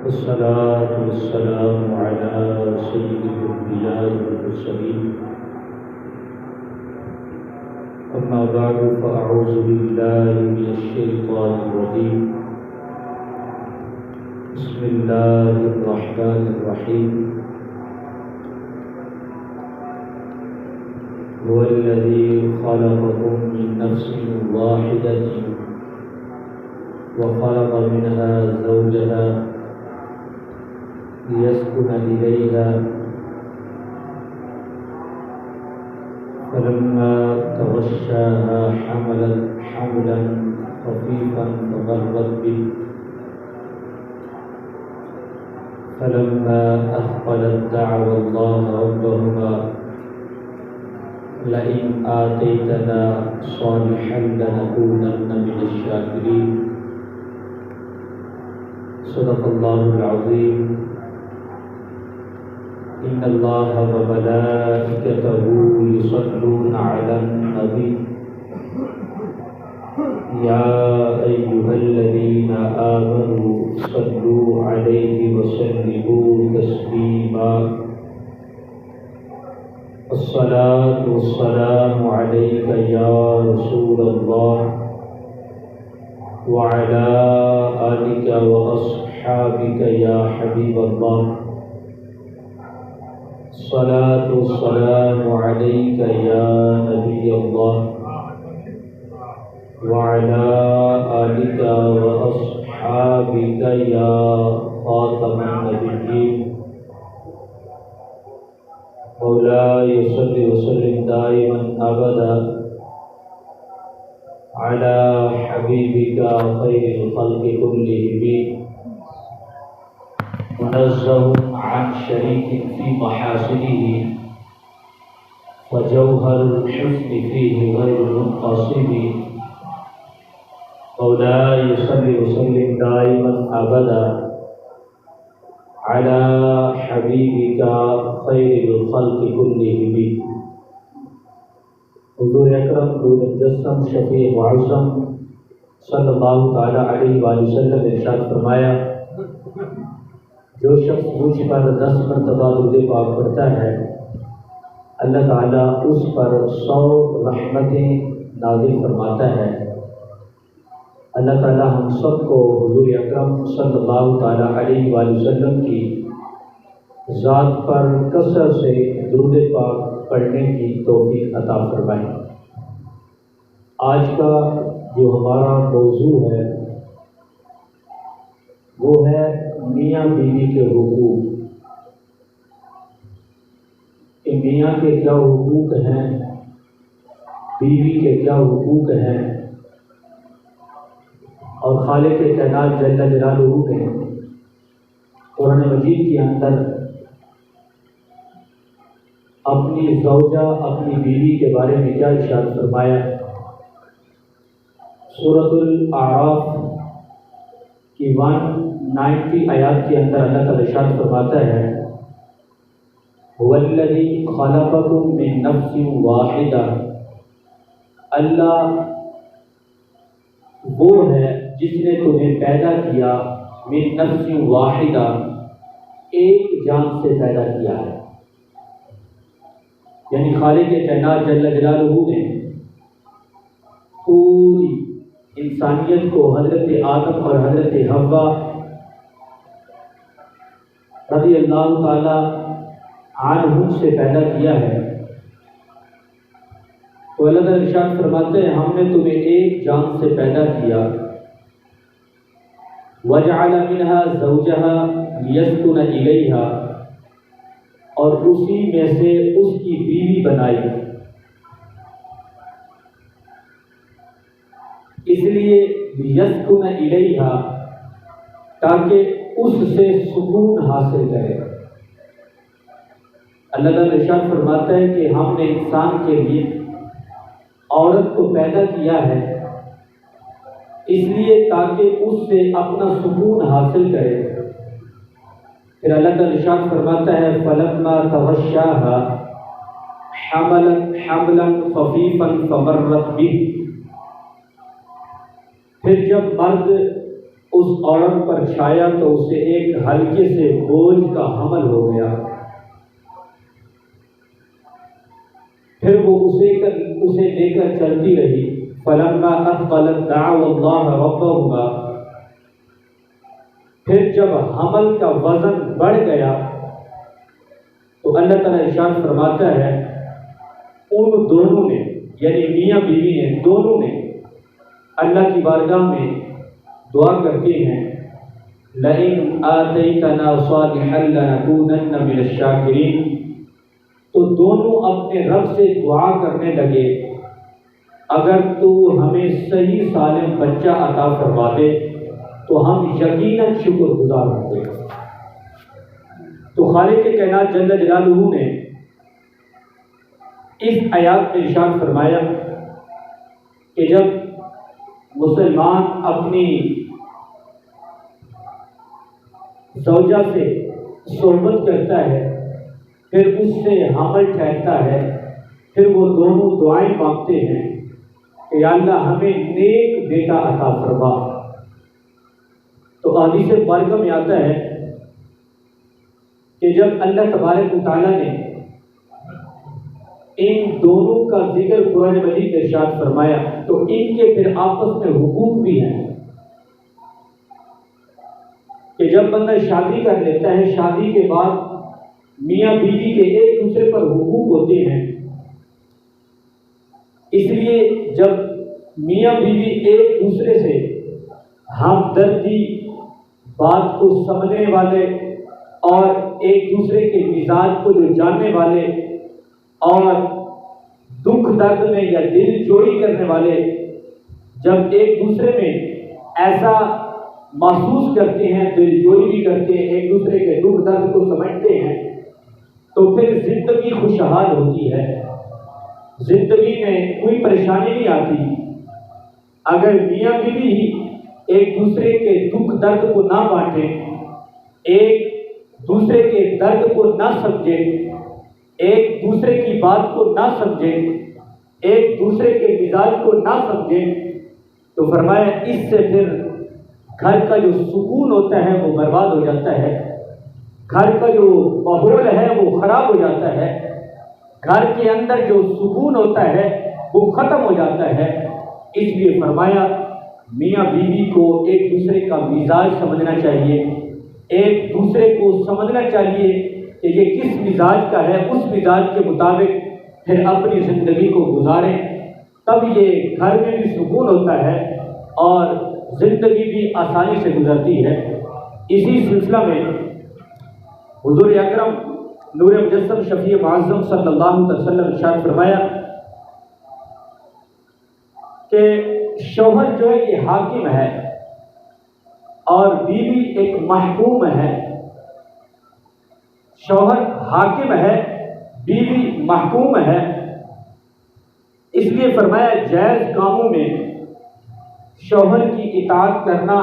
والصلاة والسلام على سيد الأنبياء والمرسلين. أما بعد فأعوذ بالله من الشيطان الرجيم. بسم الله الرحمن الرحيم. هو الذي خلقكم من نفس واحدة وخلق منها زوجها ليسكن إليها فلما تغشاها حملا خفيفا فمرت به فلما أثقلت دعوا الله ربهما لئن آتيتنا صالحا لنكونن من الشاكرين. صدق الله العظيم. إن الله وملائكته يصلون على النبي يا أيها الذين آمنوا صلوا عليه وسلموا تسليما. الصلاة والسلام عليك يا رسول الله وعلى آلك وأصحابك يا حبيب الله. الصلاة والسلام عليك يا نبي الله وعلى آلك وأصحابك يا خاتم النبيين. مولاي صل وسلم دائما أبدا على حبيبك خير الخلق كلهم منزه عن شريك في محاسنه وجوهر الحسن فيه غير منقسم. مولاي صل وسلم دائما أبدا على حبيبك خير الخلق كلهم. حضور اکرم نور مجسم شفیع معظم صلی اللہ تعالیٰ علیہ وآلہ وسلم نے ارشاد فرمایا، جو شخص مجھ پر 10 مرتبہ درود پاک پڑھتا ہے اللہ تعالیٰ اس پر 100 رحمتیں نازل فرماتا ہے. اللہ تعالیٰ ہم سب کو حضور اکرم صلی اللہ تعالیٰ علیہ وآلہ وسلم کی ذات پر کثرت سے درود پاک پڑھنے کی توفیق عطا فرمائے. آج کا جو ہمارا موضوع ہے وہ ہے میاں بیوی کے حقوق. کہ میاں کے کیا حقوق ہیں، بیوی کے کیا حقوق ہیں، اور خالق کائنات جل جلالہ نے قرآن مجید کے اندر اپنی زوجہ اپنی بیوی کے بارے میں کیا ارشاد فرمایا. سورۃ الاعراف کی 190 آیات کے اندر اللہ تعالیٰ ارشاد فرماتا ہے، هو الذی خلقکم من نفس واحدہ. اللہ وہ ہے جس نے تمہیں پیدا کیا من نفس واحدہ، ایک جان سے پیدا کیا ہے. یعنی خالق کائنات جل جلالہ نے پوری انسانیت کو حضرت آدم اور حضرت حوا رضی اللہ تعالی عنہم سے پیدا کیا ہے. تو اللہ تعالیٰ ارشاد فرماتے ہیں ہم نے تمہیں ایک جان سے پیدا کیا. وَجَعَلَ مِنْهَا زَوْجَهَا لِيَسْكُنَ إِلَيْهَا، اور اسی میں سے اس کی بیوی بنائی. اس لیے یسکن الیہا تاکہ اس سے سکون حاصل کرے. اللہ تعالیٰ ارشاد فرماتا ہے کہ ہم نے انسان کے لیے عورت کو پیدا کیا ہے اس لیے تاکہ اس سے اپنا سکون حاصل کرے. پھر اللہ تعالیٰ ارشاد فرماتا ہے فلما تغشاها حملا خفیفا فمرت به، پھر جب مرد اس عورت پر چھایا تو اسے ایک ہلکے سے بوجھ کا حمل ہو گیا. پھر وہ اسے لے کر چلتی رہی. فلما اثقلت دعوا اللہ ربہما، پھر جب حمل کا وزن بڑھ گیا تو اللہ تعالیٰ ارشاد فرماتا ہے ان دونوں نے، یعنی میاں بیوی نے، دونوں نے اللہ کی بارگاہ میں دعا کرتے ہیں لئن آتیتنا صالحا لنکونن من الشاکرین. تو دونوں اپنے رب سے دعا کرنے لگے اگر تو ہمیں صحیح سالم بچہ عطا فرما دے تو ہم یقیناً شکر گزار ہوں گے. تو خالق کائنات جل جلالہ نے اس آیات میں ارشاد فرمایا کہ جب مسلمان اپنی زوجہ سے صحبت کرتا ہے، پھر اس سے حمل ٹھہرتا ہے، پھر وہ دونوں دعائیں مانگتے ہیں کہ یا اللہ ہمیں نیک بیٹا عطا فرما. تو حدیث مبارکہ میں آتا ہے کہ جب اللہ تبارک و تعالیٰ نے ان دونوں کا ذکر قرآن مجید میں ارشاد فرمایا تو ان کے پھر آپس میں حقوق بھی ہیں کہ جب بندہ شادی کر لیتا ہے، شادی کے بعد میاں بیوی کے ایک دوسرے پر حقوق ہوتے ہیں. اس لیے جب میاں بیوی ایک دوسرے سے ہمدردی، بات کو سمجھنے والے اور ایک دوسرے کے مزاج کو جو جاننے والے اور دکھ درد میں یا دل جوڑی کرنے والے جب ایک دوسرے میں ایسا محسوس کرتے ہیں، دل جوڑی بھی کرتے ہیں، ایک دوسرے کے دکھ درد کو سمجھتے ہیں، تو پھر زندگی خوشحال ہوتی ہے، زندگی میں کوئی پریشانی نہیں آتی. اگر میاں بیوی ہی ایک دوسرے کے دکھ درد کو نہ بانٹیں، ایک دوسرے کے درد کو نہ سمجھیں، ایک دوسرے کی بات کو نہ سمجھیں، ایک دوسرے کے مزاج کو نہ سمجھیں، تو فرمایا اس سے پھر گھر کا جو سکون ہوتا ہے وہ برباد ہو جاتا ہے، گھر کا جو ماحول ہے وہ خراب ہو جاتا ہے، گھر کے اندر جو سکون ہوتا ہے وہ ختم ہو جاتا ہے. اس لیے فرمایا میاں بیوی کو ایک دوسرے کا مزاج سمجھنا چاہیے، ایک دوسرے کو سمجھنا چاہیے کہ یہ کس مزاج کا ہے، اس مزاج کے مطابق پھر اپنی زندگی کو گزاریں. تب یہ گھر میں بھی سکون ہوتا ہے اور زندگی بھی آسانی سے گزرتی ہے. اسی سلسلہ میں حضور اکرم نور مجسم شفیع معظم صلی اللہ علیہ وسلم ارشاد فرمایا کہ شوہر جو ہے یہ حاکم ہے اور بیوی ایک محکوم ہے. شوہر حاکم ہے، بیوی محکوم ہے. اس لیے فرمایا جائز کاموں میں شوہر کی اطاعت کرنا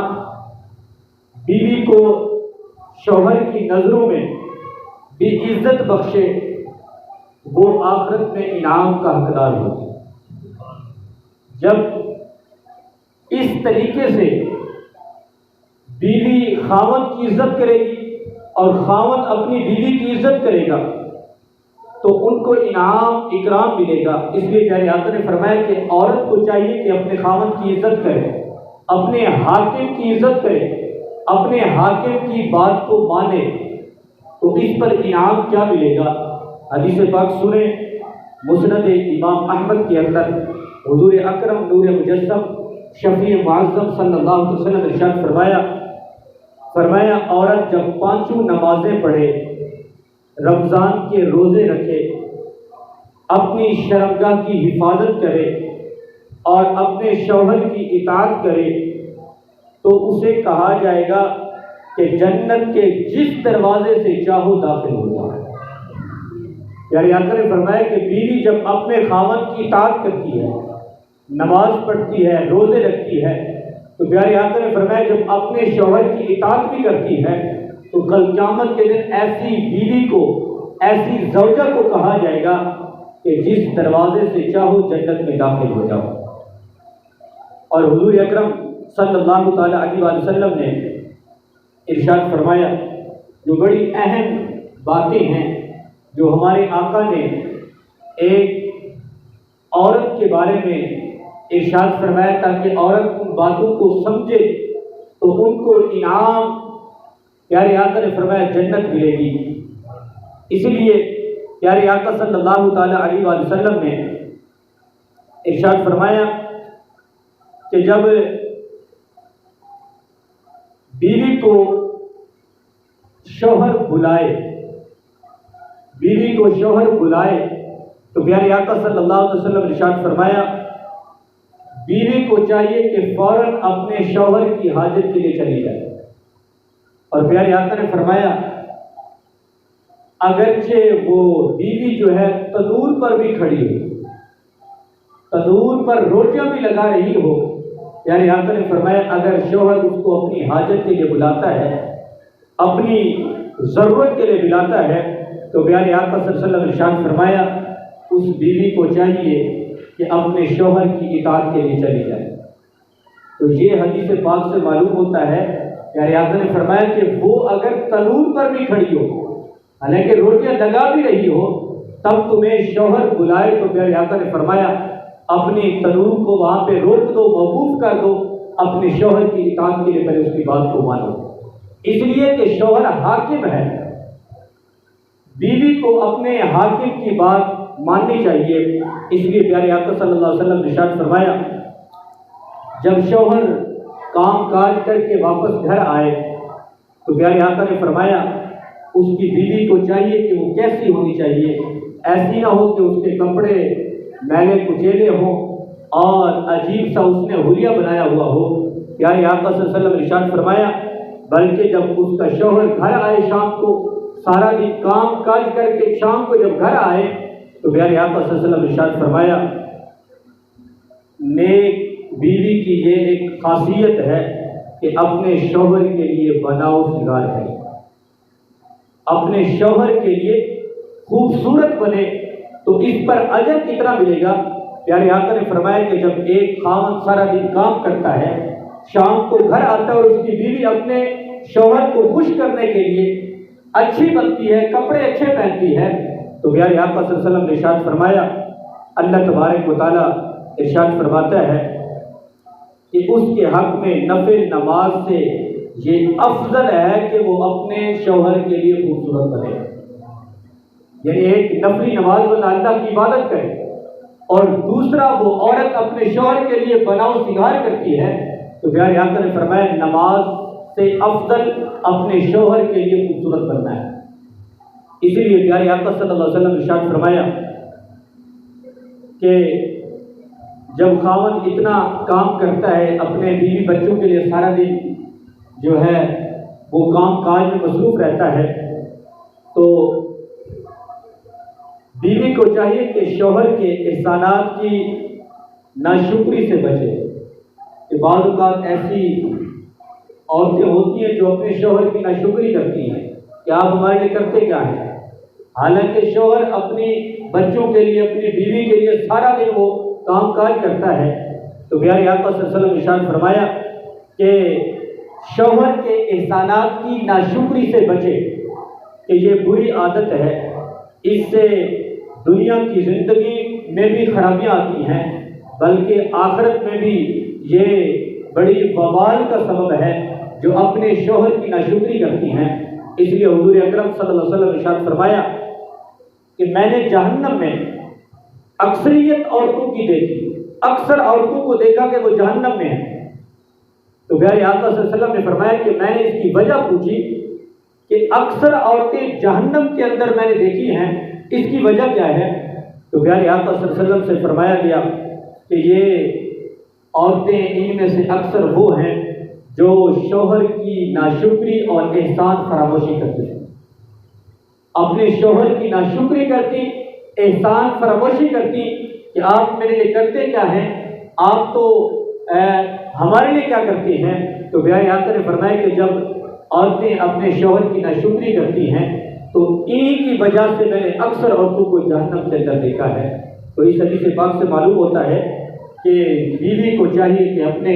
بیوی کو شوہر کی نظروں میں بھی عزت بخشے، وہ آخرت میں انعام کا حقدار ہوگی. جب اس طریقے سے بیوی خاوند کی عزت کرے گی اور خاوند اپنی بیوی کی عزت کرے گا تو ان کو انعام اکرام ملے گا. اس لیے پیارے آقا نے فرمایا کہ عورت کو چاہیے کہ اپنے خاوند کی عزت کرے، اپنے حاکم کی عزت کرے، اپنے حاکم کی بات کو مانے. تو اس پر انعام کیا ملے گا؟ حدیث پاک سنیں، مسند امام احمد کے اندر حضور اکرم نور مجسم شفیع معظم صلی اللہ علیہ وسلم ارشاد فرمایا عورت جب پانچوں نمازیں پڑھے، رمضان کے روزے رکھے، اپنی شرمگاہ کی حفاظت کرے اور اپنے شوہر کی اطاعت کرے تو اسے کہا جائے گا کہ جنت کے جس دروازے سے چاہو داخل ہو جائے. یعنی آقا نے فرمایا کہ بیوی جب اپنے خاوند کی اطاعت کرتی ہے، نماز پڑھتی ہے، روزے رکھتی ہے، تو پیارے آقا نے فرمایا جب اپنے شوہر کی اطاعت بھی کرتی ہے تو کل قیامت کے دن ایسی بیوی کو، ایسی زوجہ کو کہا جائے گا کہ جس دروازے سے چاہو جنت میں داخل ہو جاؤ. اور حضور اکرم صلی اللہ تعالیٰ علیہ وآلہ وسلم نے ارشاد فرمایا، جو بڑی اہم باتیں ہیں جو ہمارے آقا نے ایک عورت کے بارے میں ارشاد فرمایا تاکہ عورت ان باتوں کو سمجھے تو ان کو انعام پیارے آقا نے فرمایا جنت ملے گی۔ اس لیے پیارے آقا صلی اللہ تعالیٰ علیہ وآلہ وسلم نے ارشاد فرمایا کہ جب بیوی کو شوہر بلائے تو پیارے آقا صلی اللہ علیہ وسلم نے ارشاد فرمایا بیوی کو چاہیے کہ فوراً اپنے شوہر کی حاجت کے لیے چلی جائے۔ اور پیارے آقا نے فرمایا اگرچہ وہ بیوی جو ہے تنور پر بھی کھڑی ہو، تنور پر روٹیاں بھی لگا رہی ہو، پیارے آقا نے فرمایا اگر شوہر اس کو اپنی حاجت کے لیے بلاتا ہے، اپنی ضرورت کے لیے بلاتا ہے، تو پیارے آقا صلی اللہ علیہ وسلم نے ارشاد فرمایا اس بیوی کو چاہیے کہ اپنے شوہر کی اطاعت کے لیے چلی جائے۔ تو یہ حدیث پاک سے معلوم ہوتا ہے پیارے آقا نے فرمایا کہ وہ اگر تنور پر بھی کھڑی ہو، حالانکہ روٹیاں لگا بھی رہی ہو، تب تمہیں شوہر بلائے تو پیارے آقا نے فرمایا اپنی تنور کو وہاں پہ روک دو، موقوف کر دو، اپنے شوہر کی اطاعت کے لیے پہلے اس کی بات کو مانو، اس لیے کہ شوہر حاکم ہے، بیوی کو اپنے حاکم کی بات ماننی چاہیے۔ اس لیے پیارے آقا صلی اللہ علیہ وسلم نے ارشاد فرمایا جب شوہر کام کاج کر کے واپس گھر آئے تو پیارے آقا نے فرمایا اس کی بیوی کو چاہیے کہ وہ کیسی ہونی چاہیے، ایسی نہ ہو کہ اس کے کپڑے میلے کچیلے ہوں اور عجیب سا اس نے حلیہ بنایا ہوا ہو۔ پیارے آقا صلی اللہ علیہ وسلم نے ارشاد فرمایا بلکہ جب اس کا شوہر گھر آئے شام کو، سارا دن کام کاج کر کے شام کو جب گھر آئے تو پیارے آقا صلی اللہ علیہ وسلم نے ارشاد فرمایا نیک بیوی کی یہ ایک خاصیت ہے کہ اپنے شوہر کے لیے بناؤ سنگار کرے، اپنے شوہر کے لیے خوبصورت بنے۔ تو اس پر اجر کتنا ملے گا؟ پیارے آقا نے فرمایا کہ جب ایک خاوند سارا دن کام کرتا ہے، شام کو گھر آتا ہے اور اس کی بیوی اپنے شوہر کو خوش کرنے کے لیے اچھی بنتی ہے، کپڑے اچھے پہنتی ہے، تو پیارے آقا صلی اللہ علیہ وسلم نے ارشاد فرمایا اللہ تبارک و تعالیٰ ارشاد فرماتا ہے کہ اس کے حق میں نفل نماز سے یہ افضل ہے کہ وہ اپنے شوہر کے لیے خوبصورت بنے، یعنی ایک نفلی نماز بندہ اللہ کی عبادت کرے اور دوسرا وہ عورت اپنے شوہر کے لیے بناؤ سنگار کرتی ہے، تو پیارے آقا نے فرمایا نماز سے افضل اپنے شوہر کے لیے خوبصورت بننا ہے۔ اسی لیے پیارے آقا صلی اللہ علیہ وسلم نے ارشاد فرمایا کہ جب خاوند اتنا کام کرتا ہے اپنے بیوی بچوں کے لیے، سارا دن جو ہے وہ کام کاج میں مصروف رہتا ہے، تو بیوی کو چاہیے کہ شوہر کے احسانات کی ناشکری سے بچے۔ کہ بعض اوقات ایسی عورتیں ہوتی ہیں جو اپنے شوہر کی ناشکری کرتی ہیں کہ آپ ہمارے لیے کرتے کیا ہیں، حالانکہ شوہر اپنی بچوں کے لیے، اپنی بیوی کے لیے سارا دن وہ کام کاج کرتا ہے۔ تو پیارے آقا صلی اللہ علیہ وسلم نے ارشاد فرمایا کہ شوہر کے احسانات کی ناشکری سے بچے، کہ یہ بری عادت ہے، اس سے دنیا کی زندگی میں بھی خرابیاں آتی ہیں، بلکہ آخرت میں بھی یہ بڑی وبال کا سبب ہے جو اپنے شوہر کی ناشکری کرتی ہیں۔ اس لیے حضور اکرم صلی اللہ علیہ وسلم نے ارشاد فرمایا کہ میں نے جہنم میں اکثریت عورتوں کی دیکھی، اکثر عورتوں کو دیکھا کہ وہ جہنم میں ہیں۔ تو پیارے آقا صلی اللہ علیہ وسلم نے فرمایا کہ میں نے اس کی وجہ پوچھی کہ اکثر عورتیں جہنم کے اندر میں نے دیکھی ہیں، اس کی وجہ کیا ہے؟ تو پیارے آقا صلی اللہ علیہ وسلم سے فرمایا گیا کہ یہ عورتیں ان میں سے اکثر وہ ہیں جو شوہر کی ناشکری اور احسان فراموشی کرتی ہیں، اپنے شوہر کی ناشکری کرتی، احسان فراموشی کرتی کہ آپ میرے لیے کرتے کیا ہیں، آپ تو ہمارے لیے کیا کرتے ہیں۔ تو پیارے آقا نے فرمایا کہ جب عورتیں اپنے شوہر کی ناشکری کرتی ہیں تو انہی کی وجہ سے میں نے اکثر عورتوں کو جہنم کے اندر دیکھا ہے۔ تو اس حدیث پاک سے معلوم ہوتا ہے کہ بیوی کو چاہیے کہ اپنے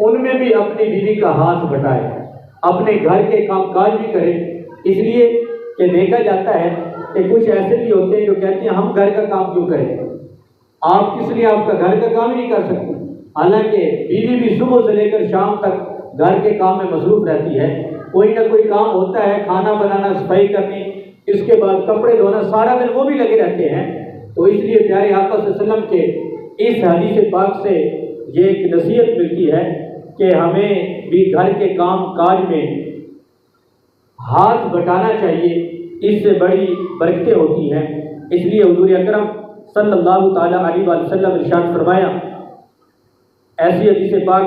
ان میں بھی اپنی بیوی کا ہاتھ بٹائے، اپنے گھر کے کام کاج بھی کرے، اس لیے کہ دیکھا جاتا ہے کہ کچھ ایسے بھی ہوتے ہیں جو کہتے ہیں ہم گھر کا کام کیوں کریں، آپ کس لیے آپ کا گھر کا کام ہی نہیں کر سکتے، حالانکہ بیوی بھی صبح سے لے کر شام تک گھر کے کام میں مصروف رہتی ہے، کوئی نہ کوئی کام ہوتا ہے، کھانا بنانا، صفائی کرنی، اس کے بعد کپڑے دھونا، سارا دن وہ بھی لگے رہتے ہیں۔ تو اس لیے پیارے آقا صلی اللہ علیہ وسلم کے اس حدیث پاک سے یہ ایک نصیحت ملتی ہے کہ ہمیں بھی گھر کے کام کاج میں ہاتھ بٹانا چاہیے، اس سے بڑی برکتیں ہوتی ہیں۔ اس لیے حضور اکرم صلی اللہ تعالیٰ علیہ وآلہ وسلم ارشاد فرمایا، ایسی حدیث پاک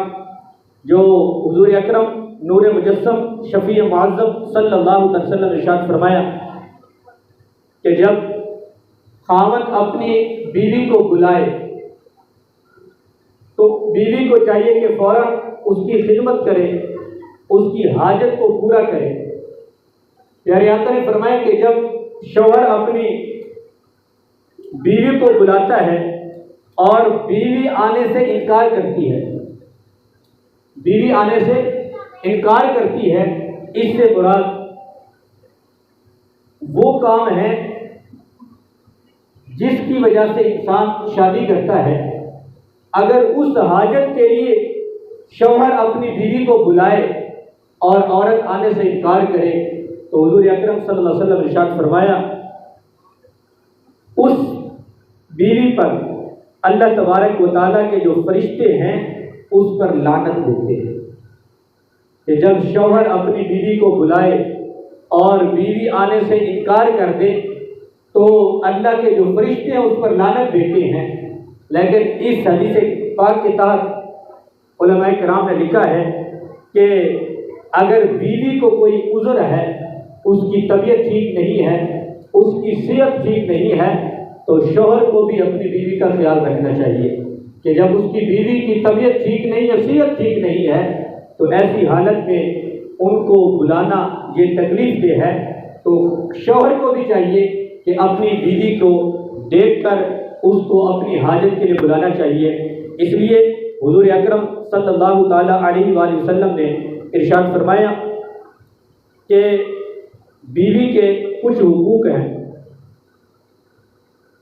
جو حضور اکرم نور مجسم شفیع معظم صلی اللہ علیہ وسلم ارشاد فرمایا کہ جب خاوند اپنی بیوی کو بلائے تو بیوی کو چاہیے کہ فوراً اس کی خدمت کرے، اس کی حاجت کو پورا کرے۔ پیارے آقا نے فرمایا کہ جب شوہر اپنی بیوی کو بلاتا ہے اور بیوی آنے سے انکار کرتی ہے، بیوی آنے سے انکار کرتی ہے، اس سے مراد وہ کام ہے جس کی وجہ سے انسان شادی کرتا ہے، اگر اس حاجت کے لیے شوہر اپنی بیوی کو بلائے اور عورت آنے سے انکار کرے تو حضور اکرم صلی اللہ علیہ وسلم ارشاد فرمایا اس بیوی پر اللہ تبارک و تعالیٰ کے جو فرشتے ہیں اس پر لعنت دیتے ہیں کہ جب شوہر اپنی بیوی کو بلائے اور بیوی آنے سے انکار کر دے تو اللہ کے جو فرشتے ہیں اس پر لعنت دیتے ہیں۔ لیکن اس حدیث پاک کے تحت علماء کرام نے لکھا ہے کہ اگر بیوی کو کوئی عذر ہے، اس کی طبیعت ٹھیک نہیں ہے، اس کی صحت ٹھیک نہیں ہے، تو شوہر کو بھی اپنی بیوی کا خیال رکھنا چاہیے کہ جب اس کی بیوی کی طبیعت ٹھیک نہیں ہے، صحت ٹھیک نہیں ہے، تو ایسی حالت میں ان کو بلانا یہ تکلیف دہ ہے۔ تو شوہر کو بھی چاہیے کہ اپنی بیوی کو دیکھ کر اس کو اپنی حاجت کے لیے بلانا چاہیے۔ اس لیے حضور اکرم صلی اللہ تعالیٰ علیہ وآلہ وسلم نے ارشاد فرمایا کہ بیوی کے کچھ حقوق ہیں۔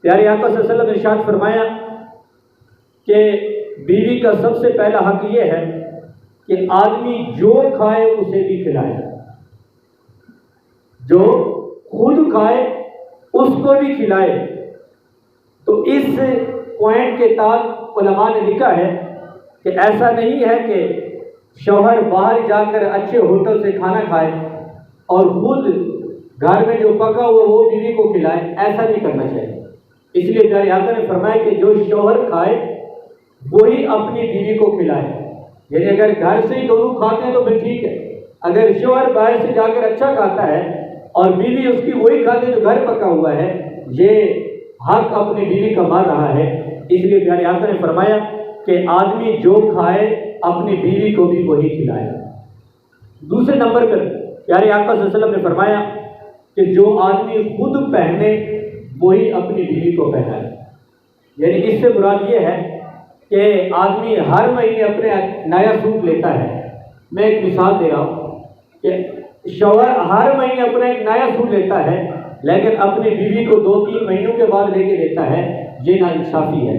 پیارے آقا صلی اللہ علیہ وسلم نے ارشاد فرمایا کہ بیوی کا سب سے پہلا حق یہ ہے کہ آدمی جو کھائے اسے بھی کھلائے، جو خود کھائے اس کو بھی کھلائے۔ تو اس پوائنٹ کے تحت علماء نے لکھا ہے کہ ایسا نہیں ہے کہ شوہر باہر جا کر اچھے ہوٹل سے کھانا کھائے اور خود گھر میں جو پکا ہوا وہ بیوی کو کھلائے، ایسا نہیں کرنا چاہیے۔ اس لیے پیارے آقا نے فرمایا کہ جو شوہر کھائے وہی اپنی بیوی کو کھلائے، یعنی اگر گھر سے ہی دونوں کھاتے ہیں تو پھر ٹھیک ہے، اگر شوہر باہر سے جا کر اچھا کھاتا ہے اور بیوی اس کی وہی کھاتی ہے جو گھر پکا ہوا ہے، یہ حق اپنی بیوی کا مار رہا ہے۔ اس لیے پیارے آقا نے فرمایا کہ آدمی جو کھائے اپنی بیوی کو بھی وہی کھلائے۔ دوسرے نمبر پر پیارے آقا صلی اللہ علیہ وسلم نے فرمایا کہ جو آدمی خود پہنے وہی اپنی بیوی کو پہنائے، یعنی اس سے مراد یہ ہے کہ آدمی ہر مہینے اپنے نیا سوٹ لیتا ہے۔ میں ایک مثال دے رہا ہوں کہ شوہر ہر مہینے اپنا ایک نیا سوٹ لیتا ہے لیکن اپنی بیوی کو 2-3 مہینوں کے بعد لے کے دیتا ہے، یہ ناانصافی ہے۔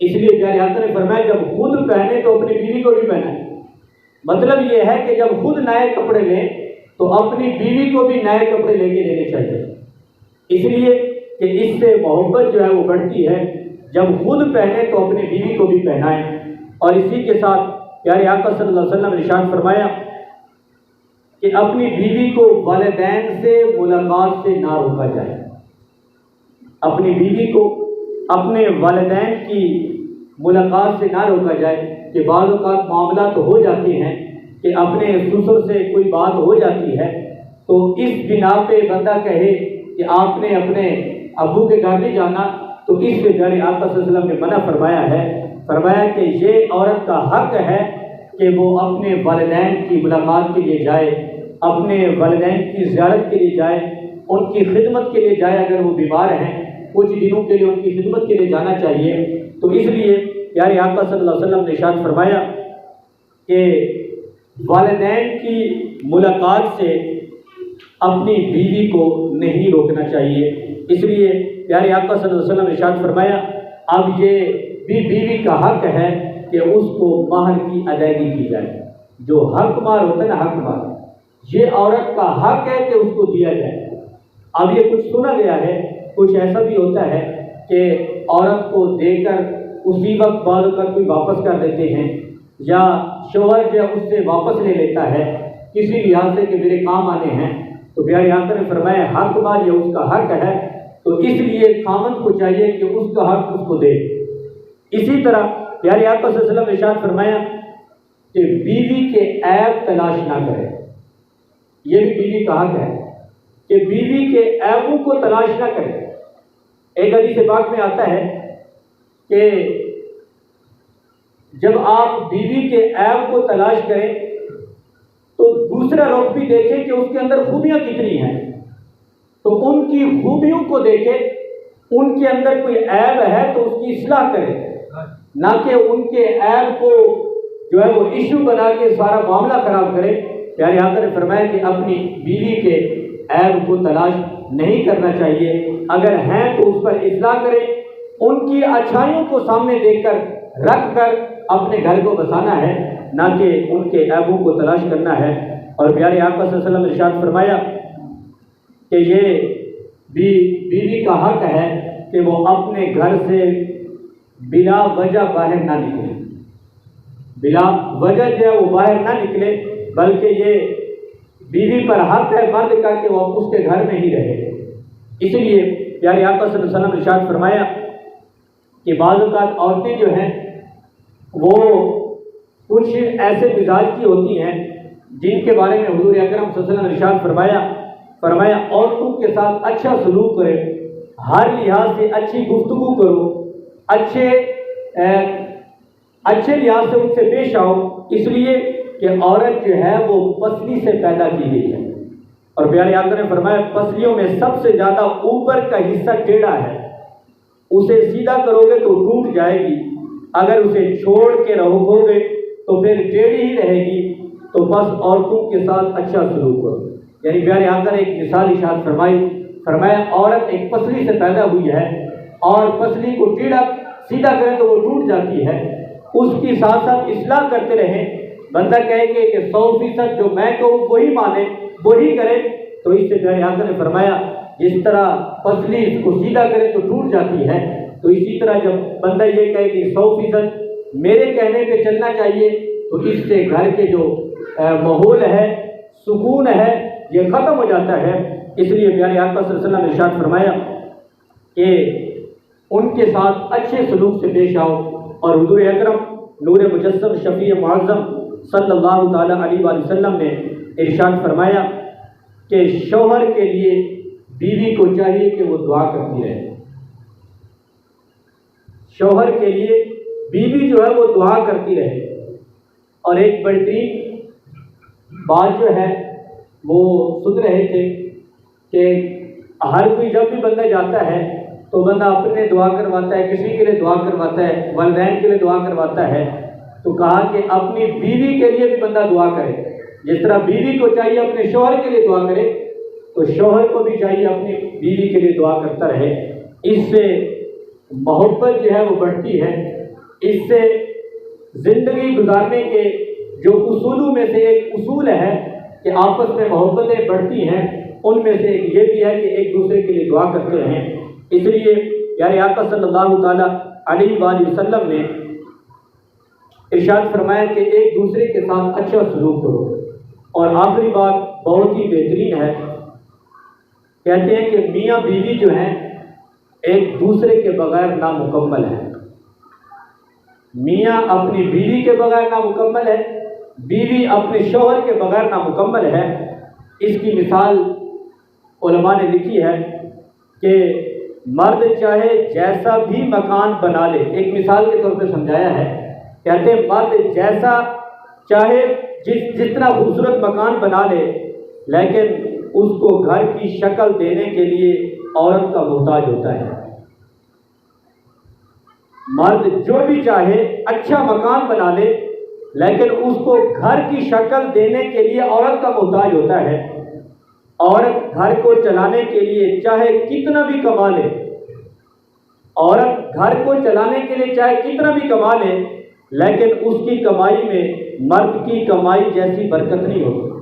اس لیے پیارے آقا نے فرمایا جب خود پہنے تو اپنی بیوی کو بھی پہنائے۔ مطلب یہ ہے کہ جب خود نئے کپڑے لیں تو اپنی بیوی کو بھی نئے کپڑے لے کے دینے چاہیے، اس لیے کہ اس سے محبت جو ہے وہ بڑھتی ہے۔ جب خود پہنے تو اپنی بیوی کو بھی پہنائیں۔ اور اسی کے ساتھ پیارے آقا صلی اللہ علیہ وسلم نے ارشاد فرمایا کہ اپنی بیوی کو والدین سے ملاقات سے نہ روکا جائے، اپنی بیوی کو اپنے والدین کی ملاقات سے نہ روکا جائے کہ بعض اوقات معاملات ہو جاتے ہیں کہ اپنے سسر سے کوئی بات ہو جاتی ہے تو اس بنا پہ بندہ کہے کہ آپ نے اپنے ابو کے گھر نہیں جانا، تو اس سے پیارے آقا صلی اللہ علیہ وسلم نے منع فرمایا ہے، فرمایا کہ یہ عورت کا حق ہے کہ وہ اپنے والدین کی ملاقات کے لیے جائے، اپنے والدین کی زیارت کے لیے جائے، ان کی خدمت کے لیے جائے، اگر وہ بیمار ہیں کچھ دنوں کے لیے ان کی خدمت کے لیے جانا چاہیے۔ تو اس لیے پیارے آقا صلی اللہ علیہ وسلم نے ارشاد فرمایا کہ والدین کی ملاقات سے اپنی بیوی کو نہیں روکنا چاہیے۔ اس لیے پیارے آقا صلی اللہ علیہ وسلم نے ارشاد فرمایا اب یہ بھی بیوی کا حق ہے کہ اس کو مہر کی ادائیگی کی جائے۔ جو حق مہر ہوتا ہے نا، حق مہر، یہ عورت کا حق ہے کہ اس کو دیا جائے۔ اب یہ کچھ سنا گیا ہے، کچھ ایسا بھی ہوتا ہے کہ عورت کو دے کر اسی وقت بعد کر کوئی واپس کر دیتے ہیں، یا شوہر جو ہے اس سے واپس لے لیتا ہے کسی لحاظ سے کہ میرے کام آنے ہیں۔ تو پیارے آقا نے فرمایا حق مال یہ اس کا حق ہے، تو اس لیے خاوند کو چاہیے کہ اس کا حق اس کو دے۔ اسی طرح پیارے آقا صلی اللہ علیہ وسلم نے ارشاد فرمایا کہ بیوی کے عیب تلاش نہ کرے۔ یہ بھی بیوی کا حق ہے کہ بیوی کے عیبوں کو تلاش نہ کرے۔ ایک حدیث پاک میں آتا ہے کہ جب آپ بیوی کے عیب کو تلاش کریں تو دوسرا رخ بھی دیکھیں کہ اس کے اندر خوبیاں کتنی ہیں، تو ان کی خوبیوں کو دیکھیں، ان کے اندر کوئی عیب ہے تو اس کی اصلاح کریں، نہ کہ ان کے عیب کو جو ہے وہ ایشو بنا کے سارا معاملہ خراب کرے۔ پیارے آقا نے فرمایا کہ اپنی بیوی کے عیب کو تلاش نہیں کرنا چاہیے، اگر ہیں تو اس پر اصلاح کریں، ان کی اچھائیوں کو سامنے دیکھ کر رکھ کر اپنے گھر کو بسانا ہے، نہ کہ ان کے عیبوں کو تلاش کرنا ہے۔ اور پیارے آقا صلی اللہ علیہ وسلم نے ارشاد فرمایا کہ یہ بھی بیوی کا حق ہے کہ وہ اپنے گھر سے بلا وجہ باہر نہ نکلے، بلا وجہ جو ہے وہ باہر نہ نکلے، بلکہ یہ بیوی پر حق ہے مرد کا کہ وہ اس کے گھر میں ہی رہے۔ اس لیے پیارے آقا صلی اللہ علیہ وسلم نے ارشاد فرمایا کہ بعض اوقات عورتیں جو ہیں وہ کچھ ایسے مزاج کی ہوتی ہیں جن کے بارے میں حضور اکرم صلی اللہ علیہ وسلم نے ارشاد فرمایا عورتوں کے ساتھ اچھا سلوک کرے، ہر لحاظ سے اچھی گفتگو کرو، اچھے لحاظ سے ان سے پیش آؤ، اس لیے کہ عورت جو ہے وہ پسلی سے پیدا کی گئی ہے۔ اور پیارے آقا نے فرمایا پسلیوں میں سب سے زیادہ اوپر کا حصہ ٹیڑھا ہے، اسے سیدھا کرو گے تو ٹوٹ جائے گی، اگر اسے چھوڑ کے رہو گے تو پھر ٹیڑھی ہی رہے گی۔ تو بس عورتوں کے ساتھ اچھا سلوک کرو۔ یعنی پیارے آقا نے ایک مثال ارشاد فرمایا عورت ایک پسلی سے پیدا ہوئی ہے اور پسلی کو ٹیڑھا سیدھا کریں تو وہ ٹوٹ جاتی ہے، اس کی ساتھ ساتھ اصلاح کرتے رہیں۔ بندہ کہے کہ 100% جو میں کہوں وہی مانے، وہی کرے، تو اس سے پیارے آقا نے فرمایا جس طرح پسلی کو سیدھا کرے تو ٹوٹ جاتی ہے، تو اسی طرح جب بندہ یہ کہے کہ 100% میرے کہنے پہ چلنا چاہیے تو اس سے گھر کے جو ماحول ہے، سکون ہے، یہ ختم ہو جاتا ہے۔ اس لیے پیارے آقا صلی اللہ علیہ وسلم نے ارشاد فرمایا کہ ان کے ساتھ اچھے سلوک سے پیش آؤ۔ اور حضور اکرم نور مجسم شفیع معظم صلی اللہ تعالیٰ علیہ وآلہ وسلم نے ارشاد فرمایا کہ شوہر کے لیے بیوی کو چاہیے کہ وہ دعا کرتی رہے۔ شوہر کے لیے بیوی جو ہے وہ دعا کرتی رہے۔ اور ایک بہترین بات جو ہے وہ سن رہے تھے کہ ہر کوئی جب بھی بندہ جاتا ہے تو بندہ اپنے دعا کرواتا ہے، کسی کے لیے دعا کرواتا ہے، والدین کے لیے دعا کرواتا ہے، تو کہا کہ اپنی بیوی کے لیے بھی بندہ دعا کرے۔ جس طرح بیوی کو چاہیے اپنے شوہر کے لیے دعا کرے، تو شوہر کو بھی چاہیے اپنی بیوی کے لیے دعا کرتا رہے۔ اس سے محبت جو ہے وہ بڑھتی ہے، اس سے زندگی گزارنے کے جو اصولوں میں سے ایک اصول ہے کہ آپس میں محبتیں بڑھتی ہیں، ان میں سے ایک یہ بھی ہے کہ ایک دوسرے کے لیے دعا کرتے ہیں۔ اس لیے پیارے آقا صلی اللہ تعالیٰ علیہ وآلہ وسلم نے ارشاد فرمایا کہ ایک دوسرے کے ساتھ اچھا سلوک کرو۔ اور آخری بات بہت ہی بہترین ہے، کہتے ہیں کہ میاں بیوی جو ہیں ایک دوسرے کے بغیر نامکمل ہیں۔ میاں اپنی بیوی کے بغیر نامکمل ہے، بیوی اپنے شوہر کے بغیر نامکمل ہے۔ اس کی مثال علماء نے لکھی ہے کہ مرد چاہے جیسا بھی مکان بنا لے، ایک مثال کے طور پہ سمجھایا ہے، کہتے ہیں مرد جیسا چاہے جتنا خوبصورت مکان بنا لے، لیکن اس کو گھر کی شکل دینے کے لیے عورت کا محتاج ہوتا ہے۔ مرد جو بھی چاہے اچھا مکان بنا لے، لیکن اس کو گھر کی شکل دینے کے لیے عورت کا محتاج ہوتا ہے۔ عورت گھر کو چلانے کے لیے چاہے کتنا بھی کما لے، عورت گھر کو چلانے کے لیے چاہے کتنا بھی کما لے، لیکن اس کی کمائی میں مرد کی کمائی جیسی برکت نہیں ہوتی۔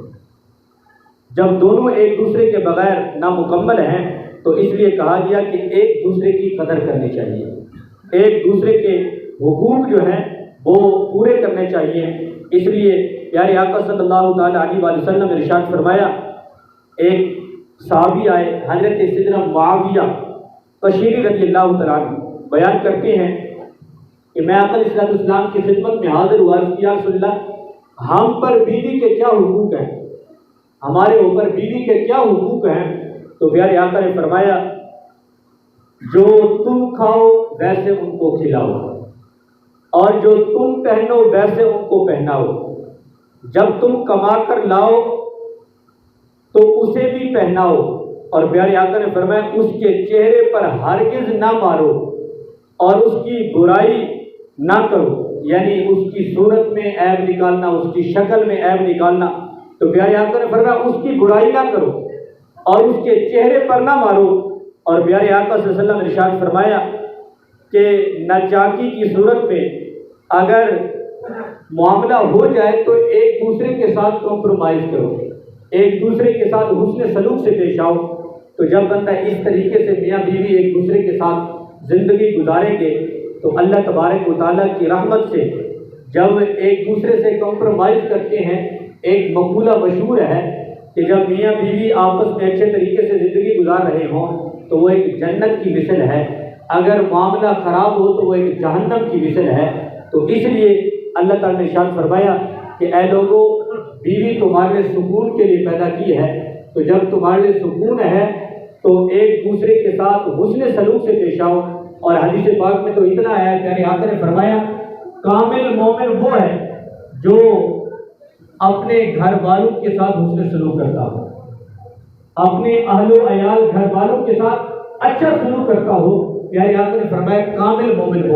جب دونوں ایک دوسرے کے بغیر نامکمل ہیں تو اس لیے کہا گیا کہ ایک دوسرے کی قدر کرنی چاہیے، ایک دوسرے کے حقوق جو ہیں وہ پورے کرنے چاہیے۔ اس لیے پیارے آقا صلی اللہ تعالیٰ علیہ وآلہ وسلم نے ارشاد فرمایا، ایک صحابی آئے حضرت سیدنا معاویہ قشیری رضی اللہ تعالیٰ عنہ، بیان کرتے ہیں کہ میں آقا علیہ السلام کی خدمت میں حاضر ہوا، یا رسول اللہ ہم پر بیوی کے کیا حقوق ہیں، ہمارے اوپر بیوی کے کیا حقوق ہیں؟ تو پیارے آقا نے فرمایا، جو تم کھاؤ ویسے ان کو کھلاؤ، اور جو تم پہنو ویسے ان کو پہناؤ، جب تم کما کر لاؤ تو اسے بھی پہناؤ، اور پیارے آقا نے فرمایا اس کے چہرے پر ہرگز نہ مارو اور اس کی برائی نہ کرو، یعنی اس کی صورت میں عیب نکالنا، اس کی شکل میں عیب نکالنا۔ تو پیارے آقا نے فرمایا اس کی برائی نہ کرو اور اس کے چہرے پر نہ مارو، اور پیارے آقا صلی اللہ علیہ وسلم نے ارشاد فرمایا کہ ناچاکی کی صورت میں اگر معاملہ ہو جائے تو ایک دوسرے کے ساتھ کمپرومائز کرو، ایک دوسرے کے ساتھ حسن سلوک سے پیش آؤ۔ تو جب بندہ اس طریقے سے میاں بیوی ایک دوسرے کے ساتھ زندگی گزاریں گے تو اللہ تبارک و تعالیٰ کی رحمت سے جب ایک دوسرے سے کمپرومائز کرتے ہیں، ایک مقولہ مشہور ہے کہ جب میاں بیوی آپس میں اچھے طریقے سے زندگی گزار رہے ہوں تو وہ ایک جنت کی مثل ہے، اگر معاملہ خراب ہو تو وہ ایک جہنم کی مثل ہے۔ تو اس لیے اللہ تعالیٰ نے ارشاد فرمایا کہ اے لوگوں، بیوی تمہارے سکون کے لیے پیدا کی ہے، تو جب تمہارے لیے سکون ہے تو ایک دوسرے کے ساتھ حسن سلوک سے پیش آؤ۔ اور حدیث پاک میں تو اتنا ہے، پیارے آقا نے فرمایا کامل مومن وہ ہے جو اپنے گھر والوں کے ساتھ حسن سلوک کرتا ہو، اپنے اہل و عیال گھر والوں کے ساتھ اچھا سلوک کرتا ہو۔ پیارے آقا نے فرمایا کامل مومن ہو۔